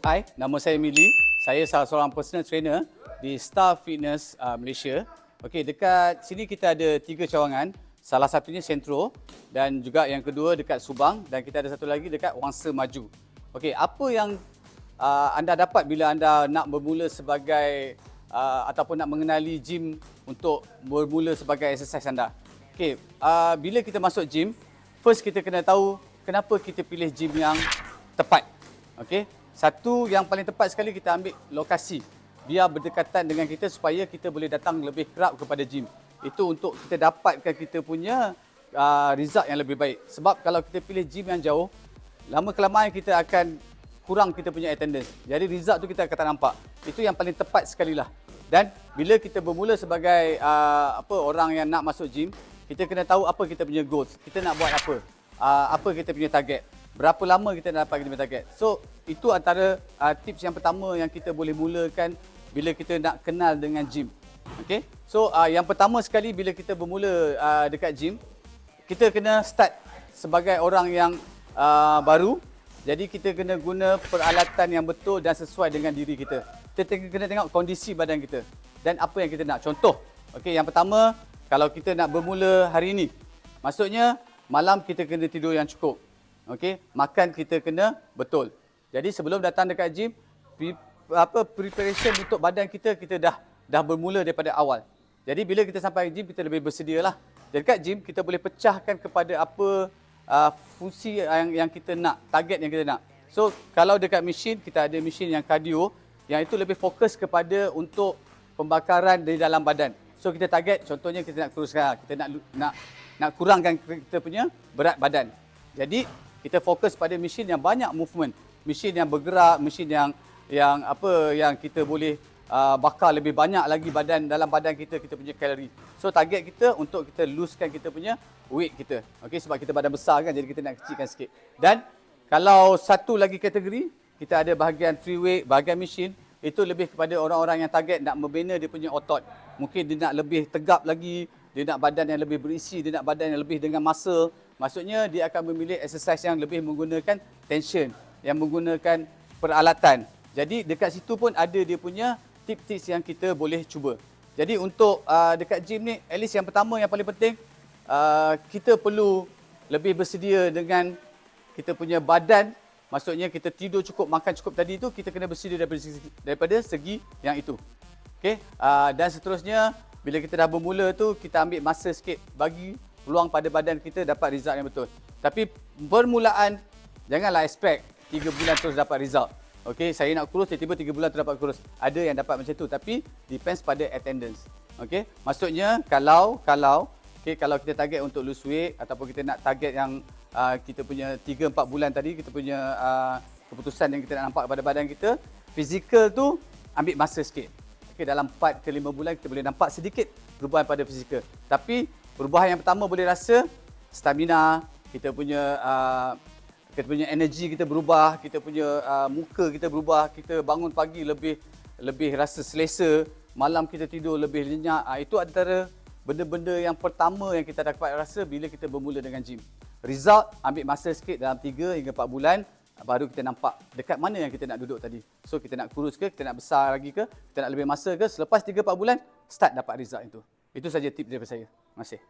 Hai, nama saya Mili. Saya salah seorang personal trainer di Star Fitness Malaysia. Okey, dekat sini kita ada 3 cawangan. Salah satunya Sentro dan juga yang kedua dekat Subang dan kita ada satu lagi dekat Wangsa Maju. Okey, apa yang anda dapat bila anda nak bermula sebagai ataupun nak mengenali gym untuk bermula sebagai exercise anda? Okey, bila kita masuk gym, first kita kena tahu kenapa kita pilih gym yang tepat. Okey, satu yang paling tepat sekali kita ambil lokasi. Biar berdekatan dengan kita supaya kita boleh datang lebih kerap kepada gym. Itu untuk kita dapatkan kita punya result yang lebih baik. Sebab kalau kita pilih gym yang jauh, lama-kelamaan kita akan kurang kita punya attendance. Jadi result tu kita akan tak nampak. Itu yang paling tepat sekali lah. Dan bila kita bermula sebagai orang yang nak masuk gym, kita kena tahu apa kita punya goals. Kita nak buat apa kita punya target. Berapa lama kita nak dapat kita punya target. So, itu antara tips yang pertama yang kita boleh mulakan bila kita nak kenal dengan gym. Okay? So, yang pertama sekali bila kita bermula dekat gym, kita kena start sebagai orang yang baru. Jadi, kita kena guna peralatan yang betul dan sesuai dengan diri kita. Kita kena tengok kondisi badan kita dan apa yang kita nak. Contoh, okay, yang pertama, kalau kita nak bermula hari ini, maksudnya malam kita kena tidur yang cukup. Okay? Makan kita kena betul. Jadi sebelum datang dekat gym, preparation untuk badan kita dah bermula daripada awal. Jadi bila kita sampai gym, kita lebih bersedialah. Dekat gym, kita boleh pecahkan kepada apa fungsi yang kita nak, target yang kita nak. So kalau dekat mesin, kita ada mesin yang cardio, yang itu lebih fokus kepada untuk pembakaran di dalam badan. So kita target, contohnya kita nak kuruskan, kita nak kurangkan kita punya berat badan. Jadi kita fokus pada mesin yang banyak movement, mesin yang bergerak, mesin yang kita boleh bakar lebih banyak lagi dalam badan kita punya kalori. So target kita untuk kita losekan kita punya weight kita. Okey, sebab kita badan besar kan, jadi kita nak kecilkan sikit. Dan kalau satu lagi kategori, kita ada bahagian free weight, bahagian mesin, itu lebih kepada orang-orang yang target nak membina dia punya otot. Mungkin dia nak lebih tegap lagi, dia nak badan yang lebih berisi, dia nak badan yang lebih dengan muscle. Maksudnya dia akan memilih exercise yang lebih menggunakan tension, yang menggunakan peralatan. Jadi dekat situ pun ada dia punya tips-tips yang kita boleh cuba. Jadi untuk dekat gym ni, at least yang pertama yang paling penting, kita perlu lebih bersedia dengan kita punya badan. Maksudnya kita tidur cukup, makan cukup tadi tu, kita kena bersedia daripada segi yang itu. Okay? Dan seterusnya, bila kita dah bermula tu, kita ambil masa sikit bagi peluang pada badan kita dapat result yang betul. Tapi permulaan, janganlah expect 3 bulan terus dapat result. Okey, saya nak kurus, tiba-tiba 3 bulan terus dapat kurus. Ada yang dapat macam tu, tapi depends pada attendance. Okey, maksudnya kalau kita target untuk lose weight ataupun kita nak target yang kita punya 3-4 bulan tadi, kita punya keputusan yang kita nak nampak pada badan kita, fizikal tu ambil masa sikit. Okey, dalam 4 ke 5 bulan kita boleh nampak sedikit perubahan pada fizikal. Tapi perubahan yang pertama boleh rasa stamina, kita punya energi kita berubah, kita punya muka kita berubah, kita bangun pagi lebih rasa selesa, malam kita tidur lebih lenyak. Itu antara benda-benda yang pertama yang kita dapat rasa bila kita bermula dengan gym. Result ambil masa sikit dalam 3 hingga 4 bulan, baru kita nampak dekat mana yang kita nak duduk tadi. So kita nak kurus ke, kita nak besar lagi ke, kita nak lebih masa ke, selepas 3-4 bulan start dapat result itu. Itu saja tip daripada saya. Terima kasih.